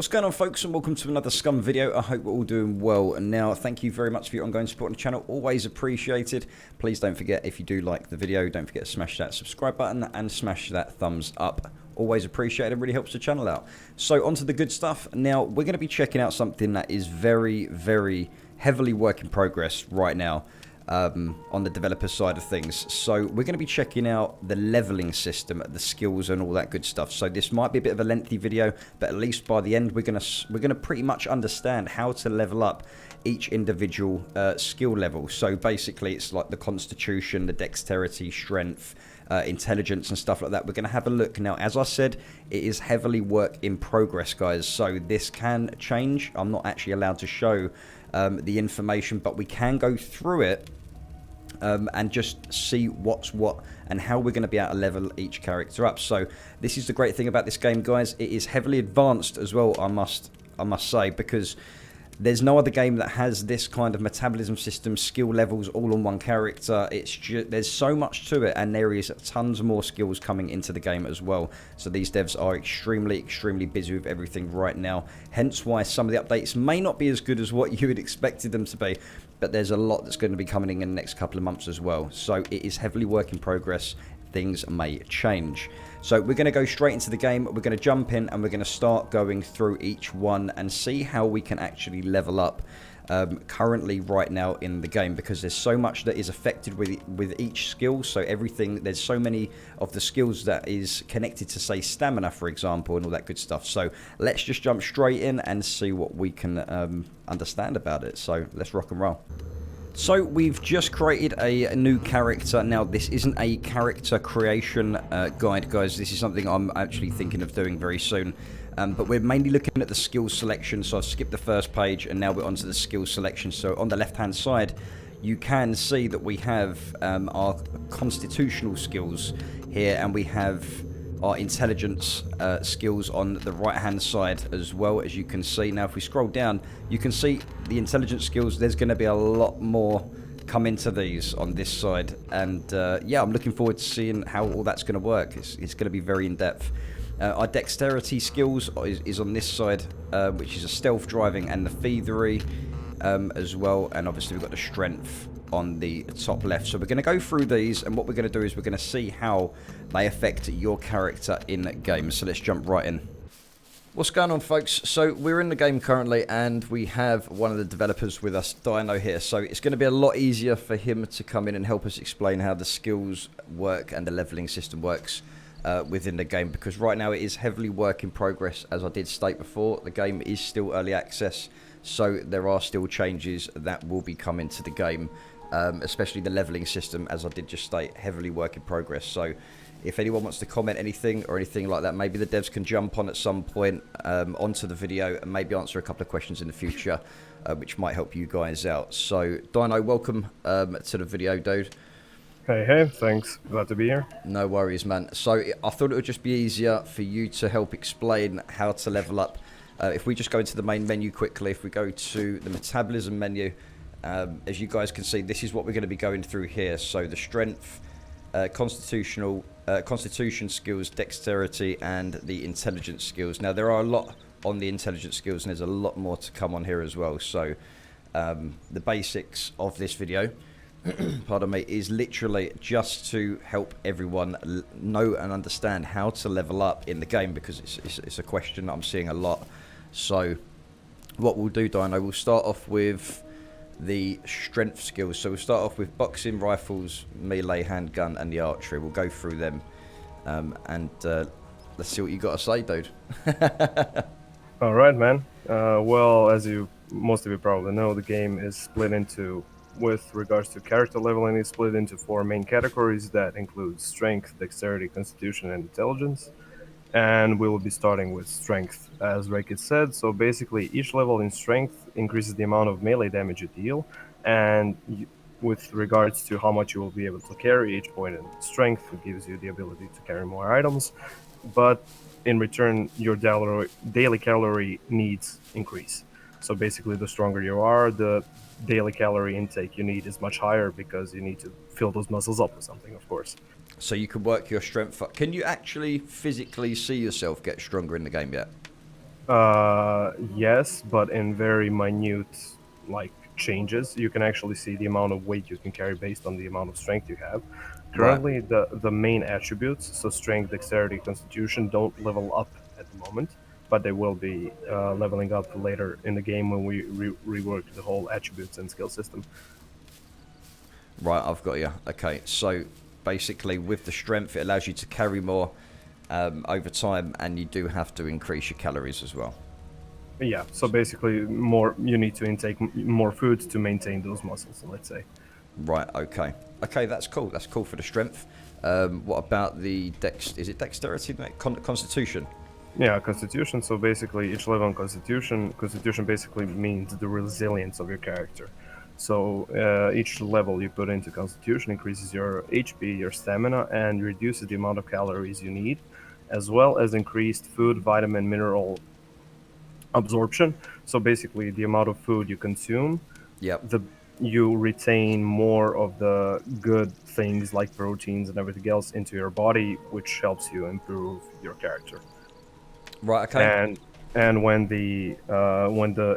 What's going on, folks, and welcome to another Scum video. I hope we're all doing well. And now, thank you very much for your ongoing support on the channel. Always appreciated. Please don't forget, if you do like the video, don't forget to smash that subscribe button and smash that thumbs up. Always appreciated. It really helps the channel out. So, on to the good stuff. Now, we're going to be checking out something that is very, very heavily work in progress right now. On the developer side of things. So we're going to be checking out the leveling system, the skills and all that good stuff. So this might be a bit of a lengthy video, but at least by the end we're going to pretty much understand how to level up each individual skill level. So basically it's like the constitution, the dexterity, strength, intelligence and stuff like that. We're going to have a look. Now, as I said, it is heavily work in progress, guys, so this can change. I'm not actually allowed to show the information, but we can go through it and just see what's what and how we're going to be able to level each character up. So this is the great thing about this game, guys. It is heavily advanced as well, I must say, because there's no other game that has this kind of metabolism system, skill levels all on one character. It's just, there's so much to it, and there is tons more skills coming into the game as well. So these devs are extremely busy with everything right now. Hence why some of the updates may not be as good as what you had expected them to be. But there's a lot that's going to be coming in the next couple of months as well. So it is heavily work in progress. Things may change. So we're going to go straight into the game. We're going to jump in and we're going to start going through each one and see how we can actually level up currently right now in the game, because there's so much that is affected with each skill. So everything, there's so many of the skills that is connected to, say, stamina, for example, and all that good stuff. So let's just jump straight in and see what we can understand about it. So let's rock and roll. So we've just created a new character. Now, this isn't a character creation guide, guys. This is something I'm actually thinking of doing very soon. But we're mainly looking at the skills selection. So I've skipped the first page and now we're onto the skills selection. So on the left-hand side, you can see that we have our constitutional skills here, and we have our intelligence skills on the right hand side as well, as you can see. Now if we scroll down, you can see the intelligence skills. There's going to be a lot more come into these on this side, and yeah, I'm looking forward to seeing how all that's going to work. It's going to be very in-depth. Our dexterity skills is on this side, which is a stealth driving and the thievery as well, and obviously we've got the strength on the top left. So we're going to go through these, and what we're going to do is we're going to see how they affect your character in game. So let's jump right in. What's going on, folks? So we're in the game currently, and we have one of the developers with us, Dino, here. So it's going to be a lot easier for him to come in and help us explain how the skills work and the leveling system works within the game, because right now it is heavily work in progress. As I did state before, the game is still early access, so there are still changes that will be coming to the game. Especially the leveling system, as I did just state, heavily work in progress. So if anyone wants to comment anything or anything like that, maybe the devs can jump on at some point onto the video and maybe answer a couple of questions in the future, which might help you guys out. So Dino, welcome to the video, dude. Hey, thanks. Glad to be here. No worries, man. So I thought it would just be easier for you to help explain how to level up. If we just go into the main menu quickly, if we go to the metabolism menu, as you guys can see, this is what we're going to be going through here. So the strength, constitution skills, dexterity, and the intelligence skills. Now there are a lot on the intelligence skills, and there's a lot more to come on here as well. So the basics of this video, pardon me, is literally just to help everyone know and understand how to level up in the game, because it's a question I'm seeing a lot. So what we'll do, Dino, we'll start off with the strength skills. So we'll start off with boxing, rifles, melee, handgun, and the archery. We'll go through them, and let's see what you got to say, dude. All right, man. Well, as most of you probably know, the game is split into, with regards to character leveling, it's split into 4 main categories that include strength, dexterity, constitution, and intelligence. And we will be starting with strength, as RayKit said. So basically, each level in strength increases the amount of melee damage you deal, and with regards to how much you will be able to carry, each point in strength gives you the ability to carry more items, but in return, your daily calorie needs increase. So basically, the stronger you are, the daily calorie intake you need is much higher, because you need to fill those muscles up with something, of course. So you can work your strength up. Can you actually physically see yourself get stronger in the game yet? Yes, but in very minute, like, changes. You can actually see the amount of weight you can carry based on the amount of strength you have. Right. Currently, the main attributes, so strength, dexterity, constitution, don't level up at the moment, but they will be leveling up later in the game when we rework the whole attributes and skill system. Right, I've got you. Okay, so basically with the strength, it allows you to carry more over time, and you do have to increase your calories as well. Yeah, so basically, more you need to intake more food to maintain those muscles, let's say. Right, okay. Okay, that's cool. That's cool for the strength. What about the is it dexterity? Constitution? Yeah, constitution. So basically, each level in constitution basically means the resilience of your character. So each level you put into constitution increases your HP, your stamina, and reduces the amount of calories you need, as well as increased food, vitamin, mineral absorption. So basically, the amount of food you consume, Yep. you retain more of the good things like proteins and everything else into your body, which helps you improve your character. Right, okay. And when the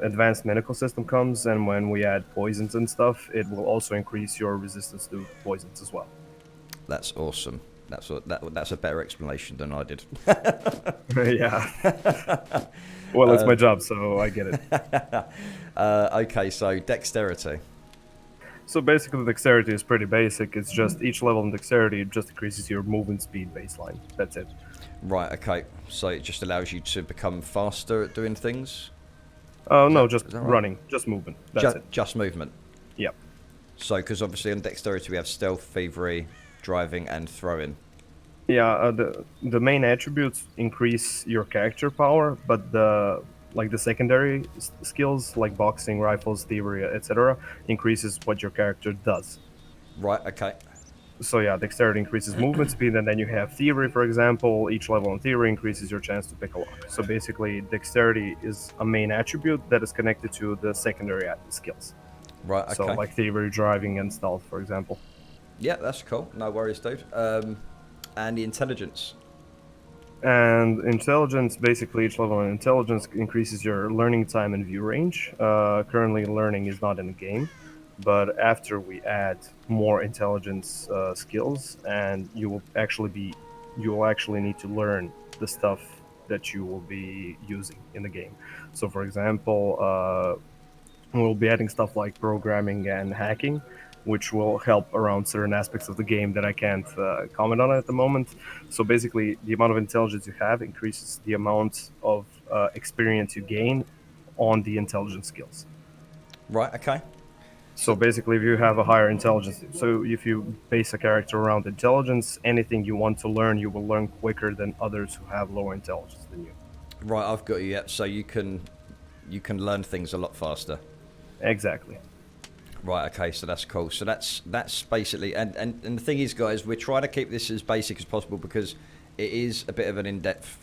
advanced medical system comes and when we add poisons and stuff, it will also increase your resistance to poisons as well. That's awesome. That's a better explanation than I did. Yeah. Well, it's my job, so I get it. Okay, so dexterity. So basically, the dexterity is pretty basic. It's just each level in dexterity just increases your movement speed baseline. That's it. Right, okay. So it just allows you to become faster at doing things? Oh, no, just Is that right? running, just movement. That's it. Just movement. Yep. So, because obviously on dexterity we have stealth, thievery, driving, and throwing. Yeah, the main attributes increase your character power, but the secondary skills like boxing, rifles, thievery, etc., increases what your character does. Right, okay. So yeah, dexterity increases movement speed, and then you have thievery, for example. Each level in thievery increases your chance to pick a lock. So basically, dexterity is a main attribute that is connected to the secondary skills. Right, okay. So like thievery, driving, and stealth, for example. Yeah, that's cool. No worries, dude. And the intelligence. And intelligence, basically each level in intelligence increases your learning time and view range. Currently, learning is not in the game, but after we add more intelligence skills, and you will actually need to learn the stuff that you will be using in the game. So, for example, we'll be adding stuff like programming and hacking, which will help around certain aspects of the game that I can't comment on at the moment. So basically, the amount of intelligence you have increases the amount of experience you gain on the intelligence skills. Right, okay. So basically, if you have a higher intelligence, so if you base a character around intelligence, anything you want to learn, you will learn quicker than others who have lower intelligence than you. Right, I've got you. Yep. So you can learn things a lot faster. Exactly. Right, okay, so that's cool. So that's basically, and the thing is, guys, we're trying to keep this as basic as possible because it is a bit of an in-depth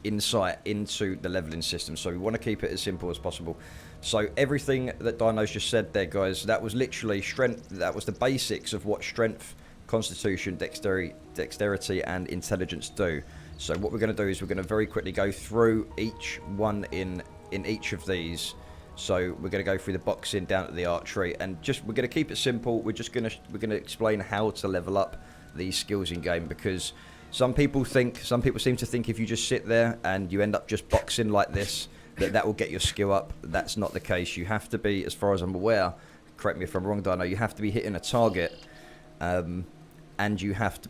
insight into the leveling system. So we want to keep it as simple as possible. So everything that Dino's just said there, guys, that was literally strength. That was the basics of what strength, constitution, dexterity, and intelligence do. So what we're going to do is we're going to very quickly go through each one in each of these. So we're going to go through the boxing down to the archery, and we're going to keep it simple. We're going to explain how to level up these skills in game, because some people seem to think if you just sit there and you end up just boxing like this, that will get your skill up. That's not the case. You have to be, as far as I'm aware, correct me if I'm wrong, Dino, you have to be hitting a target, and you have to,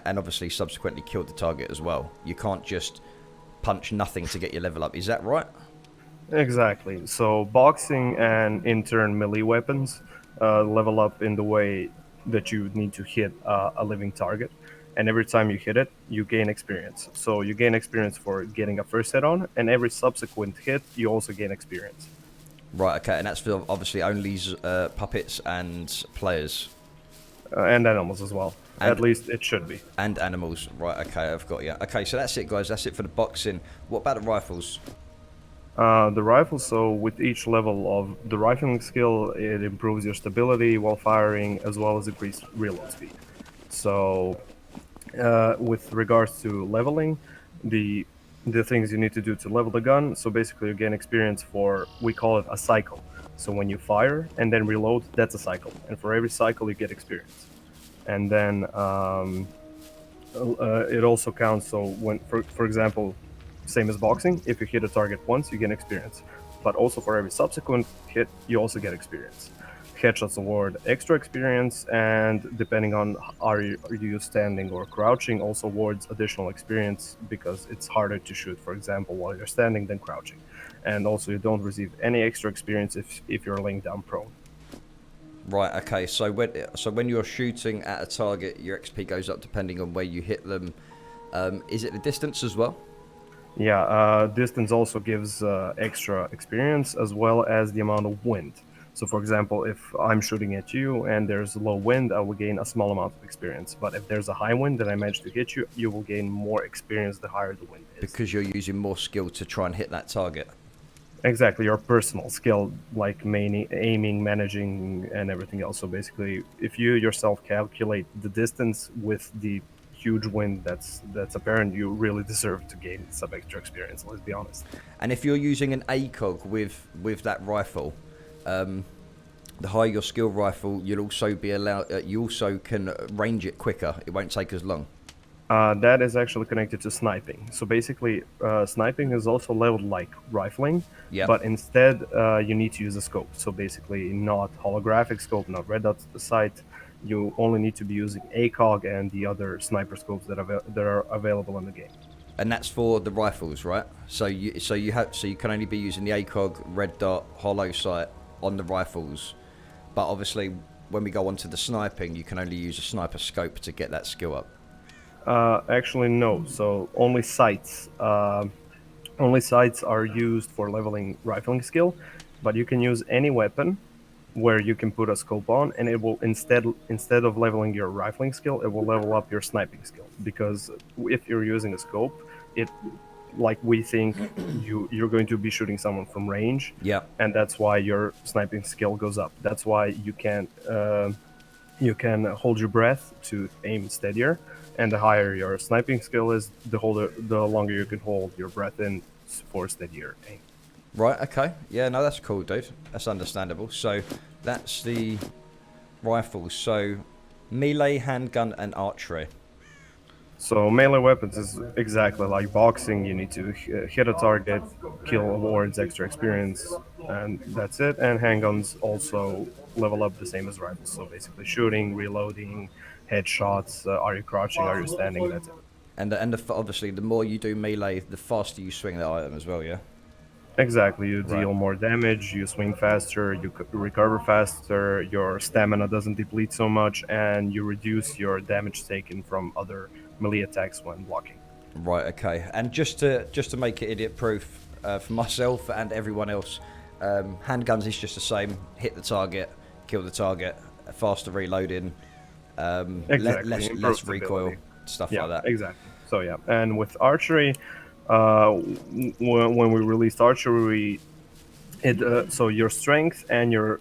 and obviously subsequently kill the target as well. You can't just punch nothing to get your level up. Is that right? Exactly. So boxing and in turn melee weapons level up in the way that you need to hit a living target, and every time you hit it, you gain experience. So you gain experience for getting a first hit on, and every subsequent hit, you also gain experience. Right. Okay, and that's for obviously only puppets and players. And animals as well. At least it should be. And animals. Right. Okay, I've got you. Okay, so that's it, guys. That's it for the boxing. What about the rifles? The rifle, so with each level of the rifling skill, it improves your stability while firing, as well as increased reload speed. So, with regards to leveling, the the things you need to do to level the gun. So basically, you gain experience for, we call it a cycle. So when you fire and then reload, that's a cycle. And for every cycle, you get experience. And then it also counts. So when, for example, same as boxing, if you hit a target once, you gain experience. But also for every subsequent hit, you also get experience. Headshots award extra experience, and depending on are you standing or crouching, also awards additional experience because it's harder to shoot, for example, while you're standing than crouching. And also you don't receive any extra experience if you're laying down prone. Right, okay, so when you're shooting at a target, your XP goes up depending on where you hit them. Is it the distance as well? Yeah, distance also gives extra experience as well as the amount of wind. So for example, if I'm shooting at you and there's low wind, I will gain a small amount of experience. But if there's a high wind and I manage to hit you, you will gain more experience the higher the wind is. Because you're using more skill to try and hit that target. Exactly, your personal skill, like aiming, managing, and everything else. So basically, if you yourself calculate the distance with the huge wind that's apparent, you really deserve to gain some extra experience, let's be honest. And if you're using an ACOG with that rifle, the higher your skill rifle, you'll also be allowed. You also can range it quicker. It won't take as long. That is actually connected to sniping. So basically, sniping is also leveled like rifling, Yep. but instead you need to use a scope. So basically, not holographic scope, not red dot sight. You only need to be using ACOG and the other sniper scopes that are available in the game. And that's for the rifles, right? So you can only be using the ACOG, red dot, hollow sight on the rifles, but obviously when we go on to the sniping, you can only use a sniper scope to get that skill up. Actually, no. So only sights. Only sights are used for leveling rifling skill, but you can use any weapon where you can put a scope on, and it will instead of leveling your rifling skill, it will level up your sniping skill. Because if you're using a scope, it like we think you're going to be shooting someone from range. Yeah. And that's why your sniping skill goes up. That's why you can hold your breath to aim steadier. And the higher your sniping skill is, the longer you can hold your breath in for steadier aim. Right, okay. Yeah, no, that's cool, dude. That's understandable. So that's the rifles. So melee, handgun, and archery. So melee weapons is exactly like boxing. You need to hit a target, kill awards, extra experience, and that's it. And handguns also level up the same as rifles. So basically shooting, reloading, headshots, are you crouching, are you standing, that's it. And obviously, the more you do melee, the faster you swing that item as well, yeah? Exactly, you deal Right. more damage, you swing faster, you recover faster, your stamina doesn't deplete so much, and you reduce your damage taken from other melee attacks when blocking. Right, okay. And just to make it idiot-proof for myself and everyone else, handguns is just the same. Hit the target, kill the target, faster reloading, Exactly. less recoil, stuff Yeah, like that. exactly. So yeah, and with archery, when we released archery, so your strength and your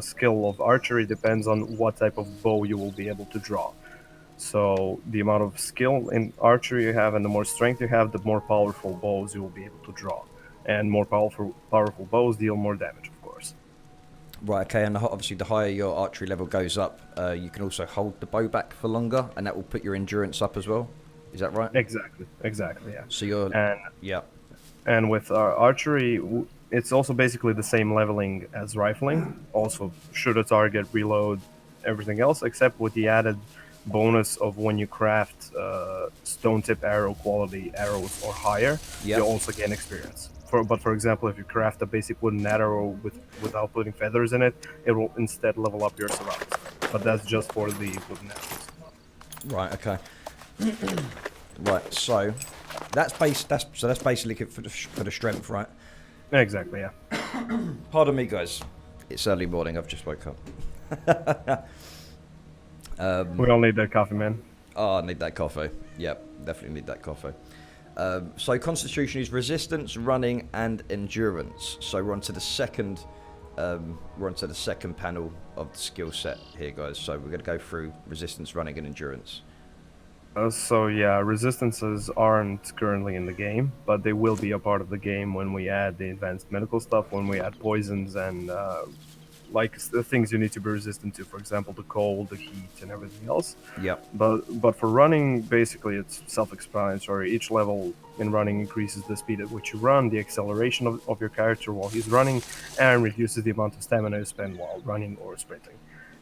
skill of archery depends on what type of bow you will be able to draw. So the amount of skill in archery you have and the more strength you have, the more powerful bows you will be able to draw. And more powerful bows deal more damage, of course. Right, okay, and obviously the higher your archery level goes up, you can also hold the bow back for longer, and that will put your endurance up as well. Is that right? Exactly, yeah. So you're... yeah. And with archery, it's also basically the same leveling as rifling. Also shoot a target, reload, everything else, except with the added bonus of when you craft stone tip arrow quality arrows or higher, Yep. you also gain experience. But for example, if you craft a basic wooden arrow without putting feathers in it, it will instead level up your surrounds. But that's just for the wooden arrows. Right, okay. Right, so that's basically for the strength, right? Exactly, yeah. Pardon me, guys. It's early morning. I've just woke up. We all need that coffee, man. Oh, I need that coffee. Yep, definitely need that coffee. So Constitution is resistance, running, and endurance. So we're on to the second. We're on to the second panel of the skill set here, guys. So we're going to go through resistance, running, and endurance. So yeah, resistances aren't currently in the game, but they will be a part of the game when we add the advanced medical stuff, when we add poisons and the things you need to be resistant to, for example, the cold, the heat, and everything else. Yep. But for running, basically, it's self-explanatory. Each level in running increases the speed at which you run, the acceleration of your character while he's running, and reduces the amount of stamina you spend while running or sprinting.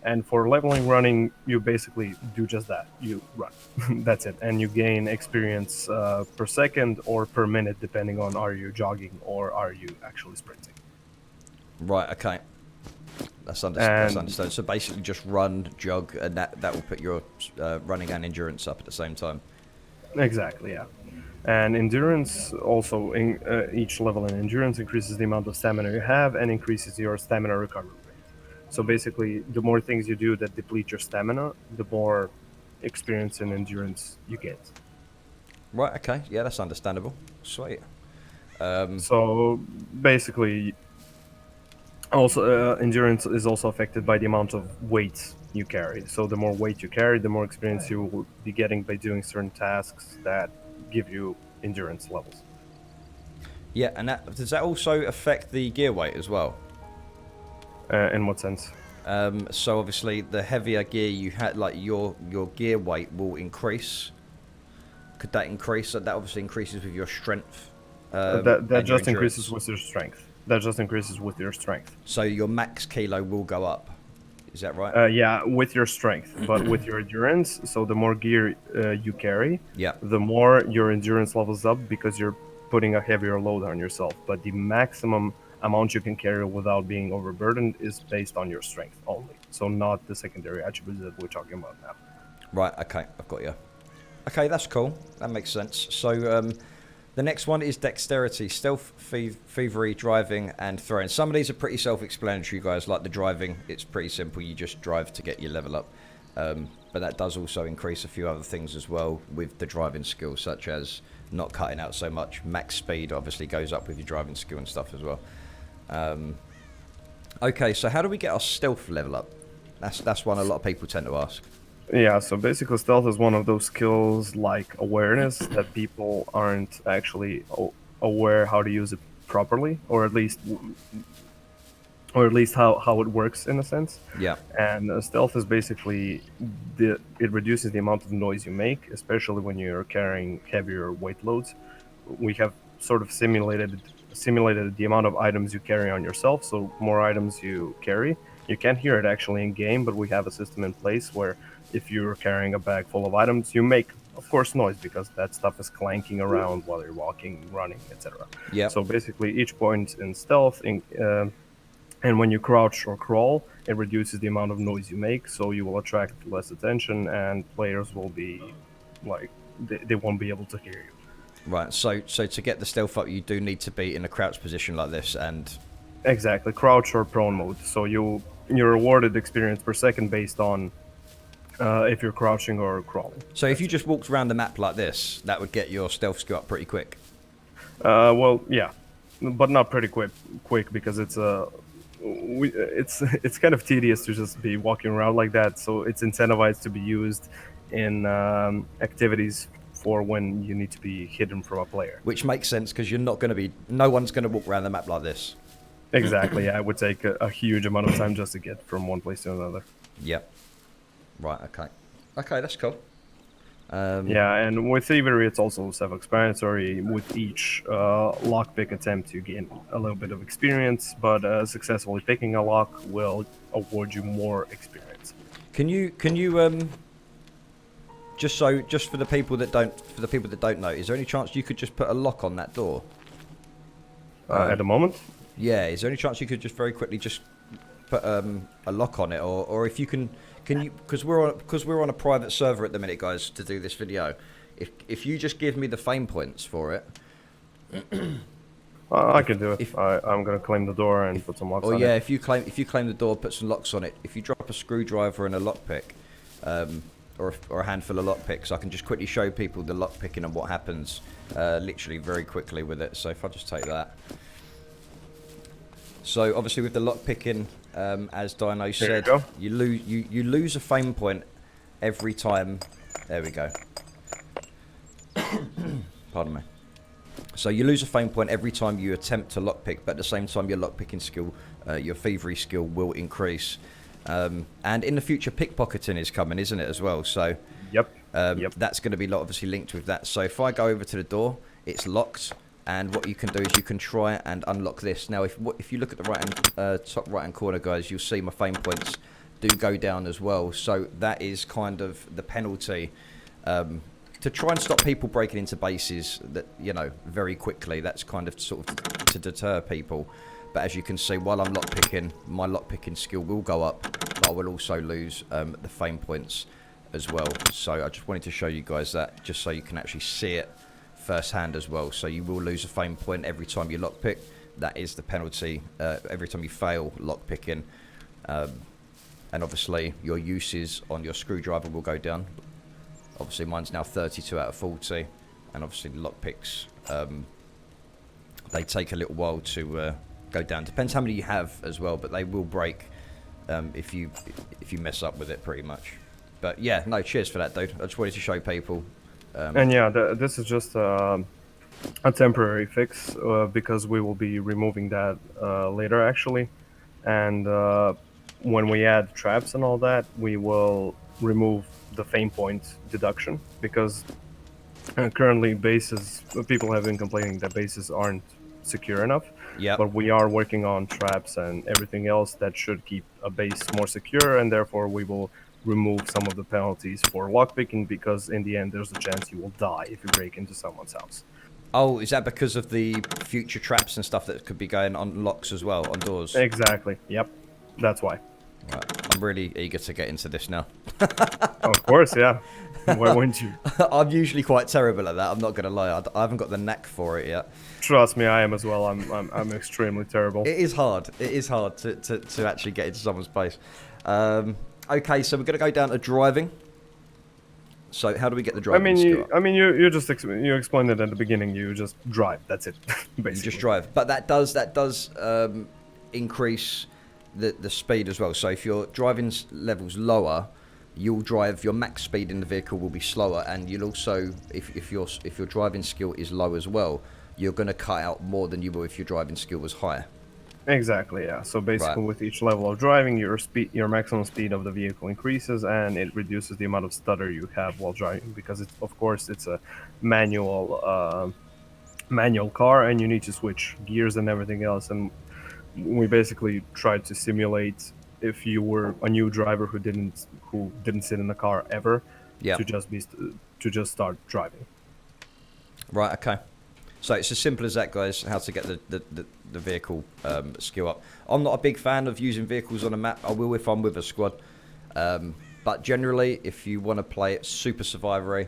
And for leveling running, you basically do just that. You run. That's it. And you gain experience per second or per minute, depending on are you jogging or are you actually sprinting. Right, okay. That's understood. So basically just run, jog, and that will put your running and endurance up at the same time. Exactly, yeah. And endurance also, in each level in endurance increases the amount of stamina you have and increases your stamina recovery rate. So basically, the more things you do that deplete your stamina, the more experience and endurance you get. Right, okay. Yeah, that's understandable. Sweet. So basically, also endurance is also affected by the amount of weight you carry. So the more weight you carry, the more experience you will be getting by doing certain tasks that give you endurance levels. Yeah, and does that also affect the gear weight as well? In what sense? So obviously, the heavier gear you had, like your gear weight will increase. Could that increase? So that obviously increases with your strength. That just increases with your strength. That just increases with your strength. So your max kilo will go up. Is that right? Yeah, with your strength, but with your endurance. So the more gear you carry, Yeah. the more your endurance levels up because you're putting a heavier load on yourself. But the maximum amount you can carry without being overburdened is based on your strength only. So not the secondary attributes that we're talking about now. Right. Okay, I've got you. Okay, that's cool. That makes sense. So the next one is dexterity, stealth, thievery, driving, and throwing. Some of these are pretty self-explanatory, guys. Like the driving, it's pretty simple. You just drive to get your level up. But that does also increase a few other things as well with the driving skill, such as not cutting out so much. Max speed obviously goes up with your driving skill and stuff as well. Okay, so how do we get our stealth level up? That's one a lot of people tend to ask. Yeah, so basically stealth is one of those skills like awareness that people aren't actually aware how to use it properly, or at least how it works in a sense. Yeah. And stealth is basically it reduces the amount of noise you make, especially when you're carrying heavier weight loads. We have sort of simulated the amount of items you carry on yourself, so more items you carry. You can't hear it actually in game, but we have a system in place where if you're carrying a bag full of items, you make, of course, noise because that stuff is clanking around while you're walking, running, etc. Yeah. So basically, each point in stealth, and when you crouch or crawl, it reduces the amount of noise you make, so you will attract less attention, and players will be like they won't be able to hear you. Right. So to get the stealth up, you do need to be in a crouch position like this, and exactly crouch or prone mode. So you're rewarded experience per second based on if you're crouching or crawling. So if you just walked around the map like this, that would get your stealth skill up pretty quick. Well, yeah, but not pretty quick because it's kind of tedious to just be walking around like that. So it's incentivized to be used in activities for when you need to be hidden from a player. Which makes sense because no one's going to walk around the map like this. Exactly. Yeah, it would take a huge amount of time just to get from one place to another. Yep. Right, okay. Okay, that's cool. Yeah, and with thievery, it's also self-explanatory. With each lockpick attempt, you gain a little bit of experience, but successfully picking a lock will award you more experience. Can you just for the people that don't know, is there any chance you could just put a lock on that door? At the moment? Yeah, is there any chance you could just very quickly just put a lock on it, or if you can you, because we're on a private server at the minute, guys, to do this video. If you just give me the fame points for it, I can do it. I'm gonna claim the door and put some locks on it. Oh yeah, if you claim the door, put some locks on it. If you drop a screwdriver and a lockpick, or a handful of lockpicks, I can just quickly show people the lockpicking and what happens, literally very quickly with it. So if I just take that. So obviously with the lockpicking, as Dino said, you lose a fame point every time. There we go. Pardon me. So you lose a fame point every time you attempt to lockpick, but at the same time your lockpicking skill, your thievery skill will increase. And in the future, pickpocketing is coming, isn't it, as well? So Yep. that's going to be obviously linked with that. So if I go over to the door, it's locked, and what you can do is you can try and unlock this. Now, if you look at the top right-hand corner, guys, you'll see my fame points do go down as well. So that is kind of the penalty to try and stop people breaking into bases that, you know, very quickly. That's kind of sort of to deter people. But as you can see, while I'm lockpicking, my lockpicking skill will go up, but I will also lose the fame points as well. So I just wanted to show you guys that, just so you can actually see it firsthand as well. So you will lose a fame point every time you lockpick. That is the penalty every time you fail lockpicking. And obviously your uses on your screwdriver will go down. Obviously mine's now 32 out of 40, and obviously the lockpicks, they take a little while to go down. Depends how many you have as well, but they will break if you mess up with it, pretty much. But yeah, no, cheers for that, dude. I just wanted to show people. And yeah, this is just a temporary fix because we will be removing that later, actually. And when we add traps and all that, we will remove the fame point deduction, because currently bases, people have been complaining that bases aren't secure enough. Yeah. But we are working on traps and everything else that should keep a base more secure, and therefore we will remove some of the penalties for lockpicking, because in the end there's a chance you will die if you break into someone's house. Oh, is that because of the future traps and stuff that could be going on locks as well, on doors? Exactly. Yep. That's why. Right. I'm really eager to get into this now. Of course, yeah. Why wouldn't you? I'm usually quite terrible at that. I'm not going to lie. I haven't got the knack for it yet. Trust me, I am as well. I'm extremely terrible. It is hard. It is hard to actually get into someone's base. Okay, so we're going to go down to driving. So how do we get the driving skill up? You just you explained it at the beginning. You just drive. That's it. Basically. You just drive. But that does increase the speed as well. So if your driving level's lower, you'll drive, your max speed in the vehicle will be slower, and you'll also, if your driving skill is low as well, you're going to cut out more than you will if your driving skill was higher. Exactly, yeah. So basically, Right. with each level of driving, your maximum speed of the vehicle increases, and it reduces the amount of stutter you have while driving, because of course it's a manual car, and you need to switch gears and everything else. And we basically tried to simulate if you were a new driver who didn't sit in the car ever, Yeah. to just start driving. Right. Okay. So it's as simple as that, guys. How to get the vehicle skill up. I'm not a big fan of using vehicles on a map. I will if I'm with a squad. But generally, if you want to play it super survivory,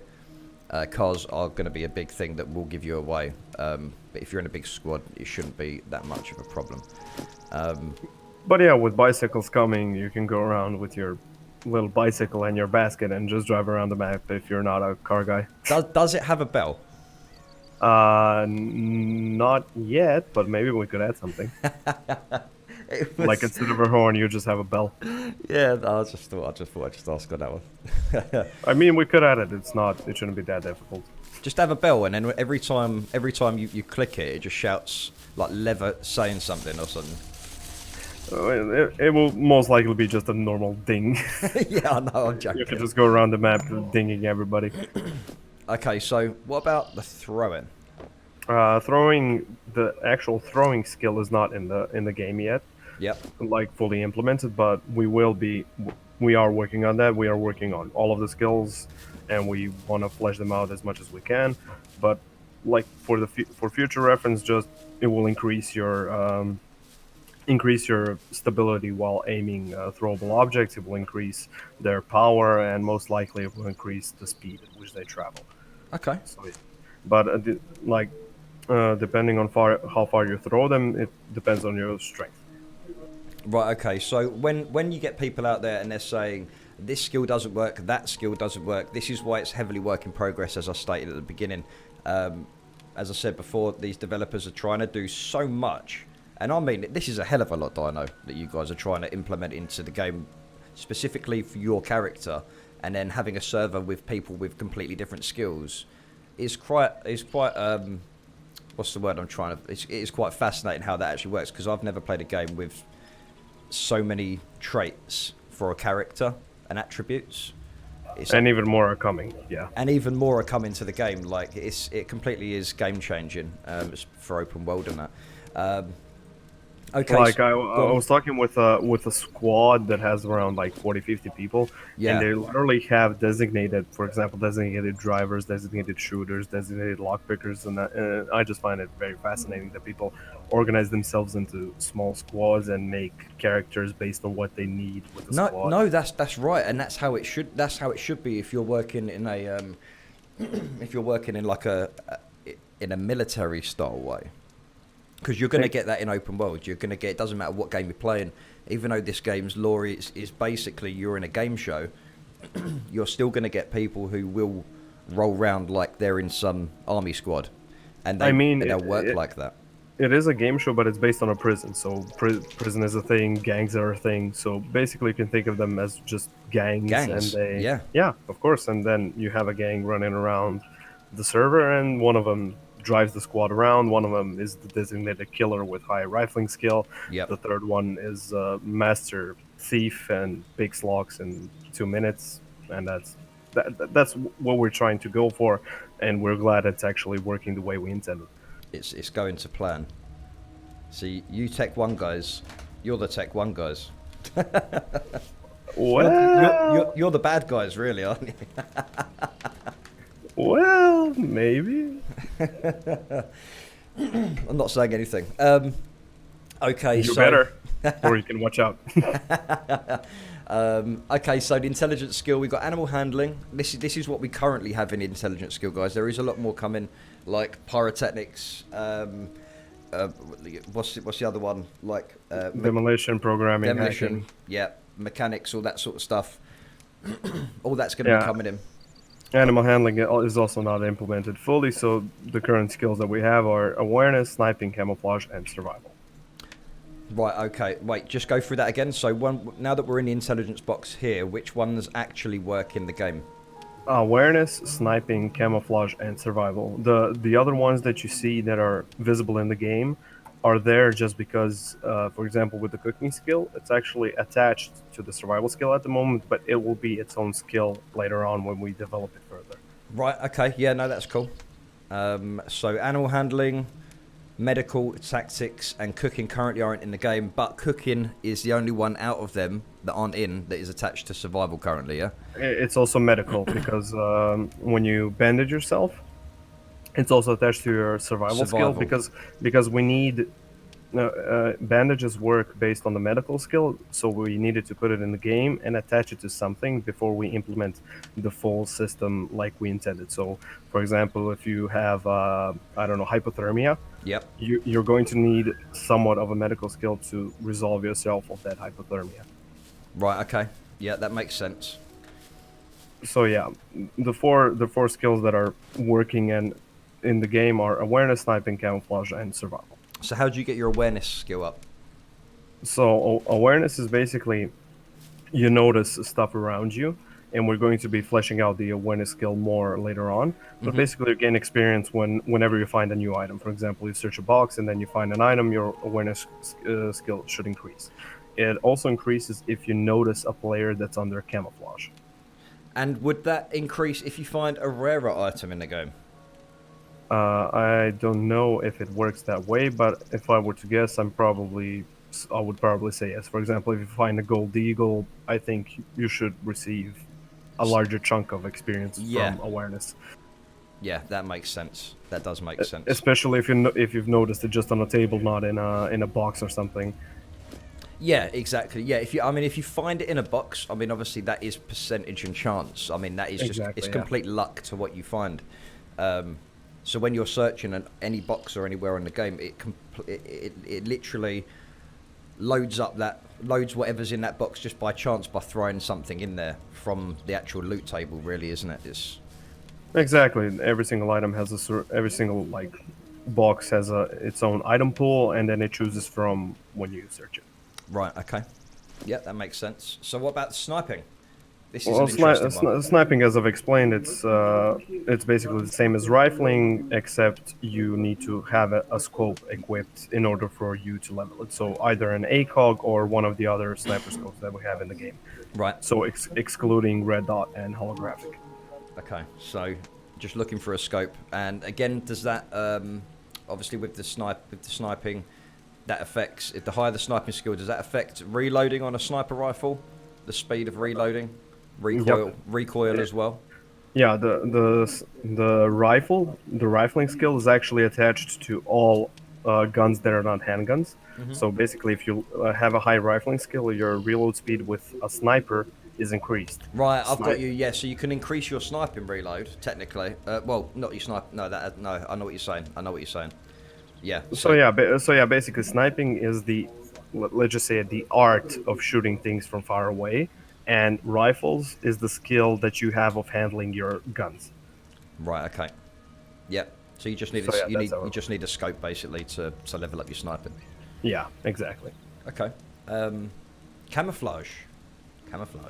cars are going to be a big thing that will give you away. But if you're in a big squad, it shouldn't be that much of a problem. But yeah, with bicycles coming, you can go around with your little bicycle and your basket and just drive around the map if you're not a car guy. Does it have a bell? Not yet, but maybe we could add something. Like instead of a horn, you just have a bell. Yeah, I just thought I'd just ask on that one. I mean, we could add it. It shouldn't be that difficult. Just have a bell, and then every time you click it, it just shouts like lever saying something or something. It will most likely be just a normal ding. Yeah, I know, I'm joking. You can just go around the map dinging everybody. Okay, so what about the throwing? The actual throwing skill is not in the game yet. Yep. Like fully implemented, but we are working on that. We are working on all of the skills, and we want to flesh them out as much as we can. But like for future reference, just it will increase your stability while aiming throwable objects. It will increase their power, and most likely it will increase the speed at which they travel. Okay. So, but depending on how far you throw them, it depends on your strength. Right, okay, so when you get people out there and they're saying, this skill doesn't work, that skill doesn't work, this is why it's heavily work in progress, as I stated at the beginning. As I said before, these developers are trying to do so much, and I mean, this is a hell of a lot, Dino, that you guys are trying to implement into the game, specifically for your character, and then having a server with people with completely different skills. it's quite what's the word I'm trying to? It's quite fascinating how that actually works, because I've never played a game with so many traits for a character and attributes. And even more are coming, yeah. And even more are coming to the game. Like it completely is game changing for open world and that. Okay. Like I was talking with a squad that has around like 40-50 people, and they literally have designated, for example, designated drivers, designated shooters, designated lockpickers, and that. And I just find it very fascinating that people organize themselves into small squads and make characters based on what they need with the squad. No, that's right, and that's how it should. That's how it should be if you're working in a if you're working in like in a military style way. Because you're going to get that in open world. You're going to get, it doesn't matter what game you're playing, even though this game's lore is basically you're in a game show, you're still going to get people who will roll around like they're in some army squad. And they'll work like that. It is a game show, but it's based on a prison. So prison is a thing, gangs are a thing. So basically you can think of them as just gangs. And yeah, of course. And then you have a gang running around the server, and one of them drives the squad around. One of them is the designated killer with high rifling skill. Yep. The third one is master thief and picks locks in 2 minutes, and that's what we're trying to go for, and we're glad it's actually working the way we intended. It's going to plan. See, you Tech 1 guys, you're the Tech 1 guys. Well, you're the bad guys, really, aren't you? Well, maybe. I'm not saying anything. Okay, you better, or you can watch out. Okay, so the intelligence skill, we've got animal handling. This is what we currently have in intelligence skill, guys. There is a lot more coming, like pyrotechnics. What's the other one? Like demolition, programming, demolition. hacking. Yeah, mechanics, all that sort of stuff. All that's going to be coming in. Animal handling is also not implemented fully, so the current skills that we have are awareness, sniping, camouflage, and survival. Right, okay. Wait, just go through that again. So now that we're in the intelligence box here, which ones actually work in the game? Awareness, sniping, camouflage, and survival. The other ones that you see that are visible in the game are there just because, for example, with the cooking skill, it's actually attached to the survival skill at the moment, but it will be its own skill later on when we develop it further. Right, okay. Yeah, no, that's cool. So animal handling, medical, tactics, and cooking currently aren't in the game, but cooking is the only one out of them that aren't in that is attached to survival currently, yeah? It's also medical because when you bandage yourself, it's also attached to your survival skill because we need bandages work based on the medical skill, so we needed to put it in the game and attach it to something before we implement the full system like we intended. So, for example, if you have hypothermia, you're going to need somewhat of a medical skill to resolve yourself of that hypothermia. Right. Okay. Yeah, that makes sense. So yeah, the four skills that are working and in the game are awareness, sniping, camouflage, and survival. So how do you get your awareness skill up? So awareness is basically you notice stuff around you, and we're going to be fleshing out the awareness skill more later on. But basically, you gain experience whenever you find a new item. For example, you search a box and then you find an item, your awareness skill should increase. It also increases if you notice a player that's under camouflage. And would that increase if you find a rarer item in the game? I don't know if it works that way, but if I were to guess, I would probably say yes. For example, if you find a gold eagle, I think you should receive a larger chunk of experience from awareness. Yeah, that makes sense. That does make sense. Especially if you've noticed it just on a table, not in a box or something. Yeah, exactly. Yeah, if you find it in a box, obviously that is percentage and chance. That is it's complete luck to what you find. So when you're searching any box or anywhere in the game, it literally loads whatever's in that box just by chance by throwing something in there from the actual loot table, really, isn't it? Exactly. Every single item has every single box has its own item pool, and then it chooses from when you search it. Right. Okay. Yeah, that makes sense. So what about sniping? This is Well, an interesting one. sniping, as I've explained, it's basically the same as rifling, except you need to have a scope equipped in order for you to level it. So either an ACOG or one of the other sniper scopes that we have in the game. Right. So excluding red dot and holographic. Okay, so just looking for a scope, and again, does that obviously with the sniping, that affects if the higher the sniping skill, does that affect reloading on a sniper rifle? The speed of reloading, recoil as well. Yeah, the rifling skill is actually attached to all guns that are not handguns. So basically, if you have a high rifling skill, your reload speed with a sniper is increased. Right, I've got you. Yeah, so you can increase your sniping reload technically. Well, not your snipe. No, no. I know what you're saying. I know what you're saying. Yeah. So yeah, basically, sniping is let's just say the art of shooting things from far away, and rifles is the skill that you have of handling your guns. Right. Okay. Yep. So you just need you just need a scope basically to level up your sniping. Yeah, exactly. Okay. Camouflage.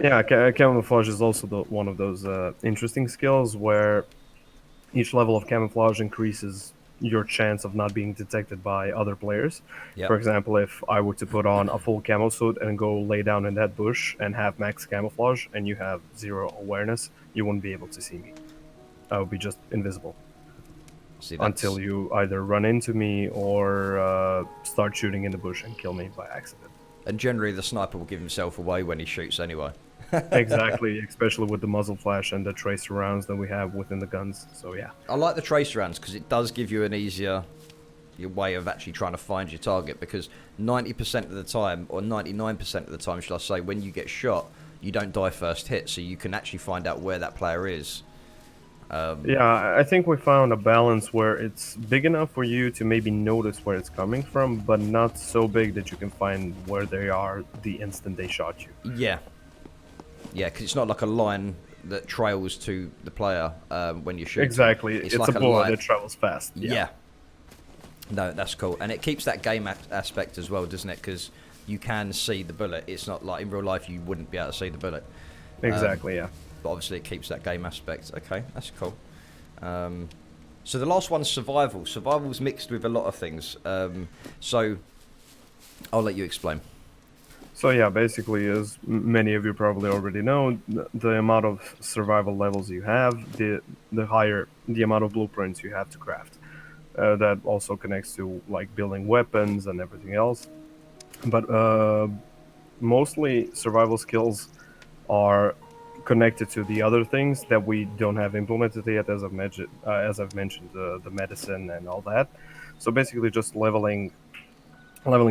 Yeah, camouflage is also one of those interesting skills where each level of camouflage increases your chance of not being detected by other players. Yep. For example, if I were to put on a full camo suit and go lay down in that bush and have max camouflage and you have 0 awareness, you wouldn't be able to see me. I would be just invisible. Until you either run into me or start shooting in the bush and kill me by accident. And generally the sniper will give himself away when he shoots anyway. Exactly, especially with the muzzle flash and the tracer rounds that we have within the guns. So yeah. I like the tracer rounds because it does give you an easier way of actually trying to find your target, because 90% of the time, or 99% of the time, should I say, when you get shot, you don't die first hit, so you can actually find out where that player is. Yeah, I think we found a balance where it's big enough for you to maybe notice where it's coming from, but not so big that you can find where they are the instant they shot you. Yeah. Yeah, because it's not like a line that trails to the player when you shoot. Exactly, it's like a bullet that travels fast. Yeah. No, that's cool. And it keeps that game aspect as well, doesn't it? Because you can see the bullet. It's not like in real life you wouldn't be able to see the bullet. Exactly, yeah. But obviously it keeps that game aspect. Okay, that's cool. So the last one's survival. Survival's mixed with a lot of things. So I'll let you explain. So yeah, basically, as many of you probably already know, the amount of survival levels you have, the higher the amount of blueprints you have to craft. That also connects to like building weapons and everything else. But mostly survival skills are connected to the other things that we don't have implemented yet, as I've mentioned, the medicine and all that. So basically, just leveling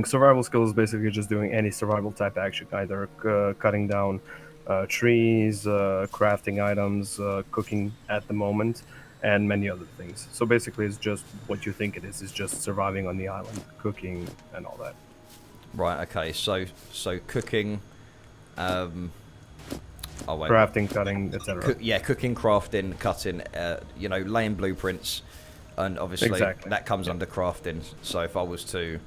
survival skills is basically just doing any survival type action, either cutting down trees, crafting items, cooking at the moment, and many other things. So basically, it's just what you think it is. It's just surviving on the island, cooking, and all that. Right. Okay. So cooking. Crafting, cutting, etc. Yeah, cooking, crafting, cutting. Laying blueprints, and obviously that comes under crafting. So if I was to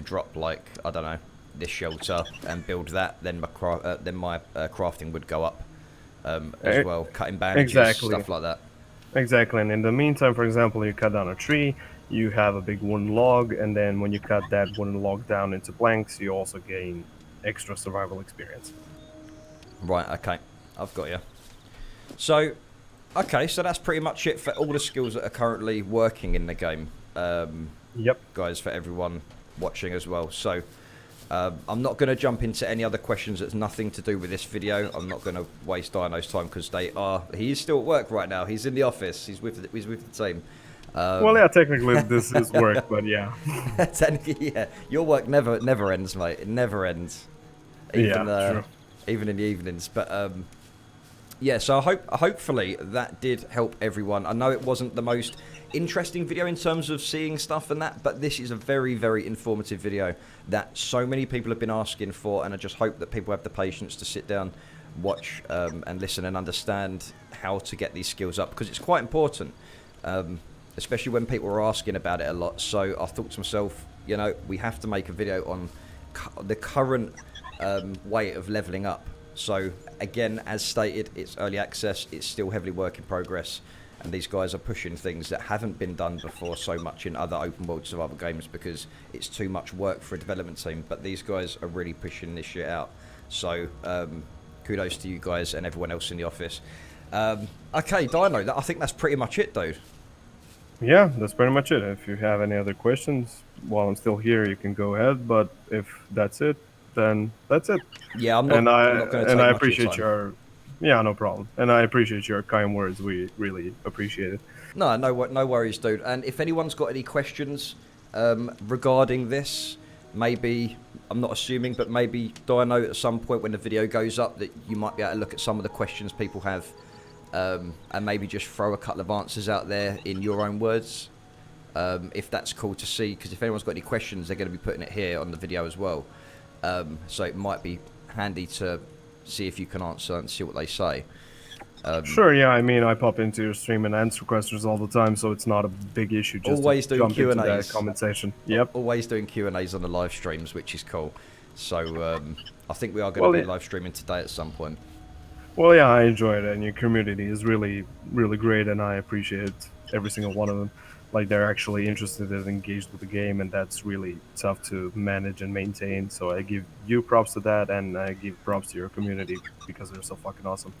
drop, like, I don't know, this shelter and build that, then my crafting would go up as well. Cutting bandages, stuff like that. Exactly. And in the meantime, for example, you cut down a tree, you have a big wooden log, and then when you cut that wooden log down into planks, you also gain extra survival experience. Right, okay. I've got you. So, okay, so that's pretty much it for all the skills that are currently working in the game. Yep. Guys, for everyone watching as well. So, I'm not going to jump into any other questions that's nothing to do with this video. I'm not going to waste Dino's time because he is still at work right now. He's in the office. He's with the team. Well, yeah, technically this is work, but yeah. Technically, yeah. Your work never ends, mate. It never ends. True. Even in the evenings. But yeah, so hopefully that did help everyone. I know it wasn't the most interesting video in terms of seeing stuff and that, but this is a very, very informative video that so many people have been asking for, and I just hope that people have the patience to sit down, watch and listen and understand how to get these skills up, because it's quite important, especially when people are asking about it a lot. So I thought to myself, we have to make a video on the current way of leveling up So again, as stated, it's early access, it's still heavily work in progress, and these guys are pushing things that haven't been done before so much in other open world survival games because it's too much work for a development team. But these guys are really pushing this shit out. So kudos to you guys and everyone else in the office. Okay, Dino, I think that's pretty much it, dude. Yeah, that's pretty much it. If you have any other questions while I'm still here, you can go ahead. But if that's it, then that's it. Yeah, I'm not going to take and I much appreciate of your your, yeah, no problem. And I appreciate your kind words. We really appreciate it. No worries, dude. And if anyone's got any questions regarding this, maybe, I'm not assuming, but maybe Dino at some point when the video goes up that you might be able to look at some of the questions people have and maybe just throw a couple of answers out there in your own words, if that's cool to see, because if anyone's got any questions, they're going to be putting it here on the video as well. So it might be handy to see if you can answer and see what they say. Sure, yeah. I mean, I pop into your stream and answer questions all the time, so it's not a big issue. Just always to doing jump into Q&As. that comment section. Yep. Always doing Q&As on the live streams, which is cool. So I think we are going to be live streaming today at some point. Well, yeah, I enjoy it, and your community is really, really great, and I appreciate every single one of them. Like, they're actually interested and engaged with the game, and that's really tough to manage and maintain. So I give you props to that, and I give props to your community because they're so fucking awesome.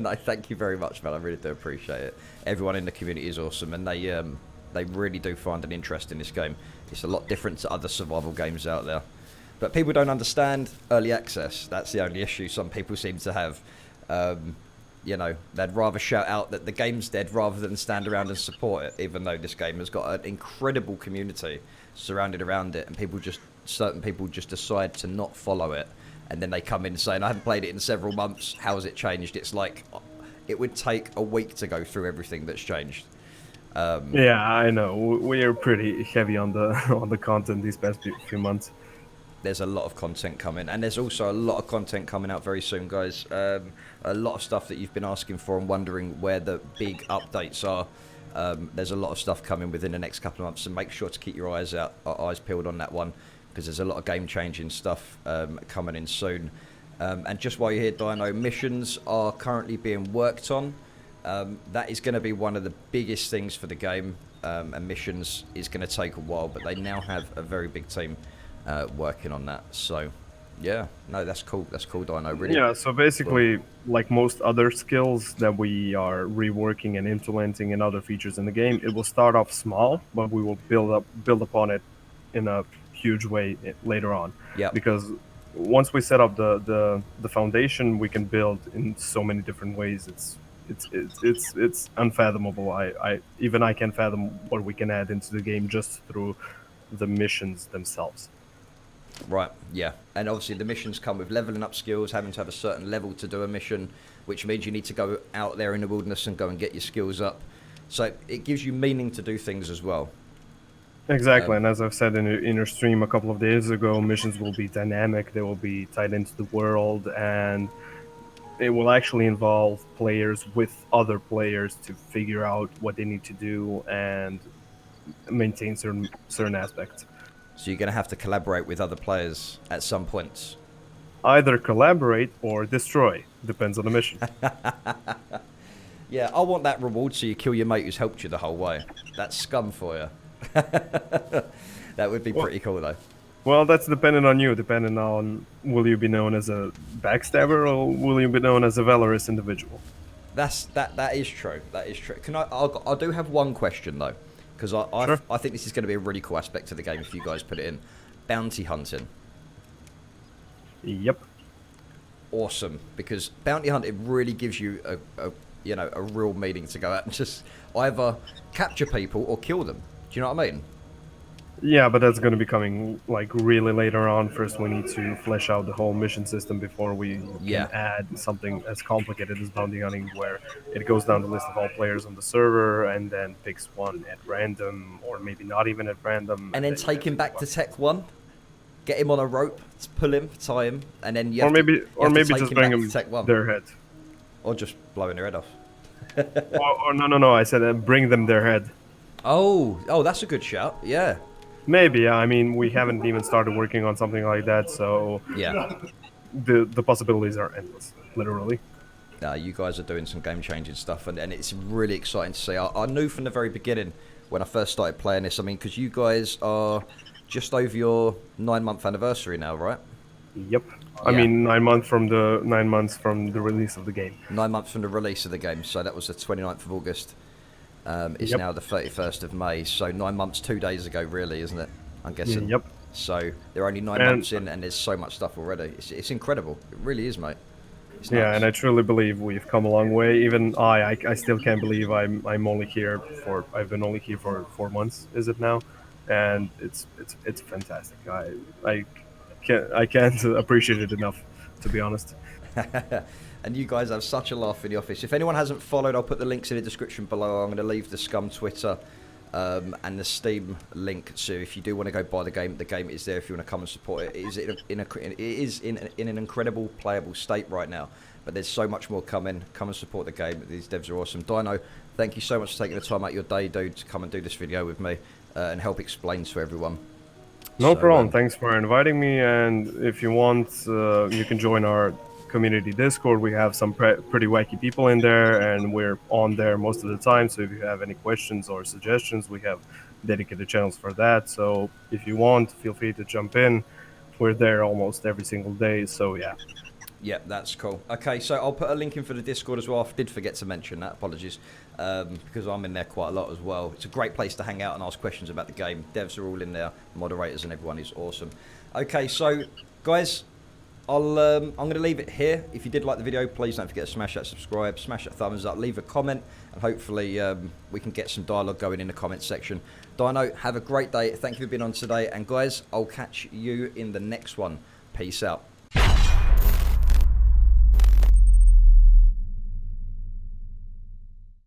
No, thank you very much, man. I really do appreciate it. Everyone in the community is awesome, and they really do find an interest in this game. It's a lot different to other survival games out there. But people don't understand early access. That's the only issue some people seem to have. You know, they'd rather shout out that the game's dead rather than stand around and support it, even though this game has got an incredible community surrounded around it, and certain people just decide to not follow it, and then they come in saying, I haven't played it in several months, how has it changed? It's like, it would take a week to go through everything that's changed. Yeah, I know. We are pretty heavy on the content these past few months. There's a lot of content coming, and there's also a lot of content coming out very soon, guys. A lot of stuff that you've been asking for and wondering where the big updates are. There's a lot of stuff coming within the next couple of months, so make sure to keep your eyes peeled on that one, because there's a lot of game-changing stuff coming in soon. And just while you're here, Dino, missions are currently being worked on. That is going to be one of the biggest things for the game, and missions is going to take a while, but they now have a very big team working on that. So yeah, no, that's cool, Dino, really. Yeah, so basically, like most other skills that we are reworking and implementing in other features in the game, it will start off small, but we will build upon it in a huge way later on. Yeah, because once we set up the foundation, we can build in so many different ways. It's unfathomable. I can't fathom what we can add into the game just through the missions themselves. Right, yeah. And obviously the missions come with leveling up skills, having to have a certain level to do a mission, which means you need to go out there in the wilderness and go and get your skills up. So it gives you meaning to do things as well. Exactly, and as I've said in your stream a couple of days ago, missions will be dynamic, they will be tied into the world, and it will actually involve players with other players to figure out what they need to do and maintain certain aspects. So you're going to have to collaborate with other players at some points. Either collaborate or destroy. Depends on the mission. Yeah, I want that reward so you kill your mate who's helped you the whole way. That's scum for you. That would be pretty cool, though. Well, that's dependent on you. Depending on will you be known as a backstabber or will you be known as a valorous individual? That is true. That is true. I do have one question, though. Because Sure. I think this is going to be a really cool aspect of the game if you guys put it in. Bounty hunting. Yep. Awesome. Because bounty hunting really gives you a real meaning to go out and just either capture people or kill them. Do you know what I mean? Yeah, but that's going to be coming like really later on. First, we need to flesh out the whole mission system before we can add something as complicated as bounty hunting, where it goes down the list of all players on the server and then picks one at random, or maybe not even at random. And then take him back to Tech 1, get him on a rope, pull him, tie him, and then you have maybe to just bring him their head. Or just blowing their head off. or no, I said bring them their head. Oh, that's a good shout, yeah. Maybe, I mean, we haven't even started working on something like that, so... Yeah. the possibilities are endless, literally. You guys are doing some game-changing stuff, and it's really exciting to see. I knew from the very beginning when I first started playing this. I mean, because you guys are just over your 9-month anniversary now, right? Yep. I mean, 9 months from the release of the game. 9 months from the release of the game, so that was the 29th of August. It's now the 31st of May, so 9 months, 2 days ago, really, isn't it? I'm guessing. Yep. So they're only 9 months in, and there's so much stuff already. It's incredible. It really is, mate. Yeah, and I truly believe we've come a long way. Even I still can't believe I've been only here for 4 months. Is it now? And it's fantastic. I can't appreciate it enough, to be honest. And you guys have such a laugh in the office. If anyone hasn't followed, I'll put the links in the description below. I'm going to leave the Scum Twitter and the Steam link. So if you do want to go buy the game is there if you want to come and support it. It is in an incredible playable state right now. But there's so much more coming. Come and support the game. These devs are awesome. Dino, thank you so much for taking the time out of your day, dude, to come and do this video with me and help explain to everyone. No problem. Thanks for inviting me. And if you want, you can join our community Discord. We have some pretty wacky people in there, and we're on there most of the time. So if you have any questions or suggestions, we have dedicated channels for that. So if you want, feel free to jump in. We're there almost every single day. So yeah. Yeah, that's cool. Okay, so I'll put a link in for the Discord as well. I did forget to mention that, apologies, because I'm in there quite a lot as well. It's a great place to hang out and ask questions about the game. Devs are all in there, moderators and everyone is awesome. Okay, so guys, I'm going to leave it here. If you did like the video, please don't forget to smash that subscribe, smash that thumbs up, leave a comment, and hopefully we can get some dialogue going in the comment section. Dino, have a great day. Thank you for being on today, and guys, I'll catch you in the next one. Peace out.